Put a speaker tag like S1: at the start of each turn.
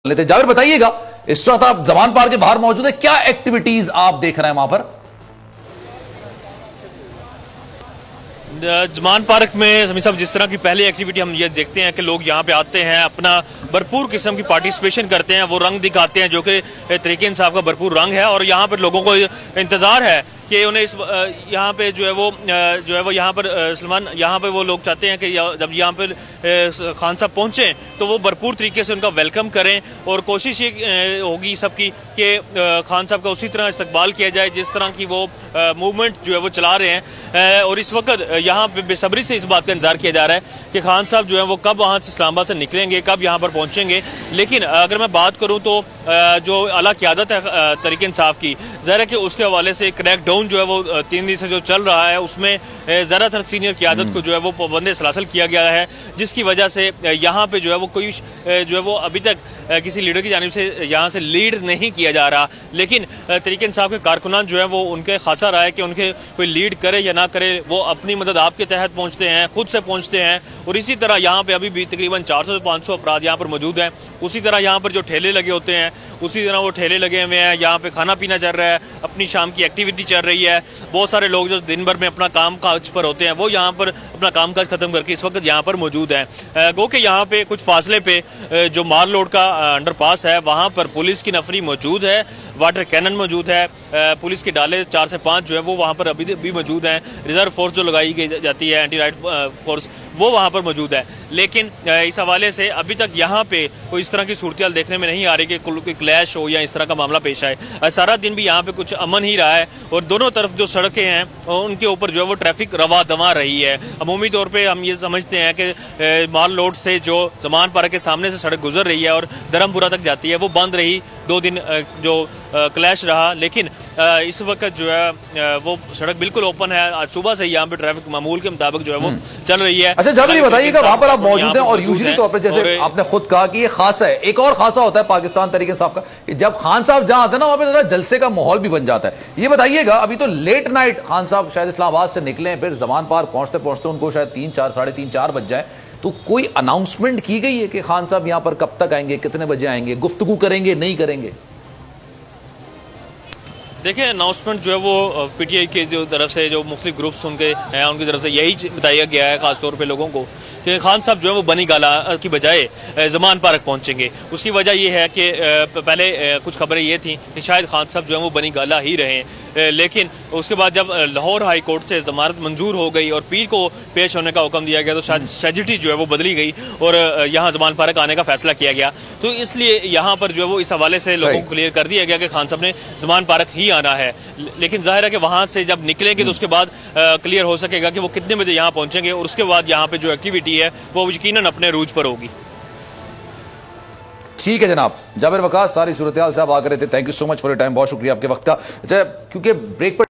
S1: लेते। जाबिर बताइएगा, इस वक्त आप जमान पार्क के बाहर मौजूद है, क्या एक्टिविटीज आप देख रहे हैं वहां पर?
S2: जमान पार्क में समीर साहब जिस तरह की पहली एक्टिविटी हम ये देखते हैं कि लोग यहाँ पे आते हैं, अपना भरपूर किस्म की पार्टिसिपेशन करते हैं, वो रंग दिखाते हैं जो कि तरीके इंसाफ का भरपूर रंग है। और यहाँ पर लोगों को इंतजार है कि उन्हें इस यहाँ पे जो है वो यहाँ पर सलमान यहाँ पे वो लोग चाहते हैं कि जब यहाँ पर खान साहब पहुँचें तो वो भरपूर तरीके से उनका वेलकम करें। और कोशिश ये होगी सबकी कि खान साहब का उसी तरह इस्तकबाल किया जाए जिस तरह की वो मूवमेंट जो है वो चला रहे हैं। और इस वक्त यहाँ पे बेसब्री से इस बात का इंतजार किया जा रहा है कि खान साहब जो है वो कब वहाँ से इस्लामाबाद से निकलेंगे, कब यहाँ पर पहुँचेंगे। लेकिन अगर मैं बात करूँ तो जो आला क़यादत है तहरीक इंसाफ की, ज़ाहिर है कि उसके हवाले से क्रैकडाउन जो है वो 3 दिन से जो चल रहा है उसमें ज़्यादातर सीनियर क़यादत को जो है वो पाबंद सलासल किया गया है, जिसकी वजह से यहाँ पे जो है वो कोई जो है वो अभी तक किसी लीडर की जानिब से यहाँ से लीड नहीं किया जा रहा। लेकिन तहरीक इंसाफ के कारकुनान जो है वो उनके खासा रहा है कि उनके कोई लीड करे या ना करे, वो अपनी मदद आपके तहत पहुँचते हैं, खुद से पहुँचते हैं। और इसी तरह यहाँ पे अभी भी तकरीबन 400 से 500 अफराद यहाँ पर मौजूद हैं। उसी तरह यहाँ पर जो ठेले लगे होते हैं उसी तरह वो ठेले लगे हुए हैं, यहाँ पे खाना पीना चल रहा है, अपनी शाम की एक्टिविटी चल रही है। बहुत सारे लोग जो दिन भर में अपना काम काज पर होते हैं वो यहाँ पर अपना काम काज खत्म करके इस वक्त यहाँ पर मौजूद हैं। गो कि यहाँ पे कुछ फासले पे जो माल रोड का अंडरपास है वहाँ पर पुलिस की नफरी मौजूद है, वाटर कैनन मौजूद है, पुलिस के डाले 4 से 5 जो है वो वहाँ पर अभी भी मौजूद हैं। रिजर्व फोर्स जो लगाई जाती है, एंटी राइट फोर्स, वो वहाँ पर मौजूद है। लेकिन इस हवाले से अभी तक यहाँ पे कोई इस तरह की सूरत देखने में नहीं आ रही कि कोई क्लैश हो या इस तरह का मामला पेश आए। सारा दिन भी यहाँ पे कुछ अमन ही रहा है और दोनों तरफ जो सड़कें हैं उनके ऊपर जो है वो ट्रैफिक रवा दवा रही है। अमूमी तौर पे हम ये समझते हैं कि माल रोड से जो जमान पार्क के सामने से सड़क गुजर रही है और धर्मपुरा तक जाती है वो बंद रही 2 दिन जो क्लैश रहा। लेकिन इस वक्त जो है वो सड़क बिल्कुल ओपन है। आज सुबह से यहाँ पे ट्रैफिक मामूल के मुताबिक जो है वो चल रही है।
S1: अच्छा जाबिर बताइएगा, वहां पर आप मौजूद हैं और यूजुअली तौर पर जैसे आपने खुद कहा कि ये खासा है, एक और खासा होता है पाकिस्तान तहरीक इंसाफ का, जब खान साहब जहां आते हैं ना वहां पर जरा जलसे का माहौल भी बन जाता है। ये बताइएगा, अभी तो लेट नाइट खान साहब शायद इस्लामाबाद से निकले, फिर जमान पार्क पहुंचते पहुंचते उनको शायद 3-4 साढ़े 3-4 बज जाए, तो कोई अनाउंसमेंट की गई है कि खान साहब यहां पर कब तक आएंगे, कितने बजे आएंगे, गुफ्तगू करेंगे नहीं करेंगे?
S2: देखिए अनाउंसमेंट जो है वो पीटीआई के जो तरफ से जो मुख्तलिफ ग्रुप्स उनके हैं उनकी तरफ से यही बताया गया है खासतौर पे लोगों को कि खान साहब जो है वो बनी गाला की बजाय जमान पार्क पहुंचेंगे। उसकी वजह ये है कि पहले कुछ खबरें ये थी कि शायद खान साहब जो है वो बनी गाला ही रहें, लेकिन उसके बाद जब लाहौर हाई कोर्ट से जमानत मंजूर हो गई और पीर को पेश होने का हुक्म दिया गया तो शायद स्ट्रेटजी जो है वो बदली गई और यहाँ जमान पार्क आने का फैसला किया गया। तो इसलिए यहाँ पर जो है वो इस हवाले से लोगों को क्लियर कर दिया गया कि खान साहब ने जमान पार्क ही आना है। लेकिन जाहिर है कि वहाँ से जब निकलेंगे तो उसके बाद क्लियर हो सकेगा कि वो कितने बजे यहाँ पहुँचेंगे और उसके बाद यहाँ पे जो एक्टिविटी है वो यकीनन अपने रूज पर होगी।
S1: ठीक है जनाब, जाबिर वकास सारी सूरत हाल साहब आकर रहे थे। Thank you so much for your time, बहुत शुक्रिया आपके वक्त का। क्योंकि ब्रेक पर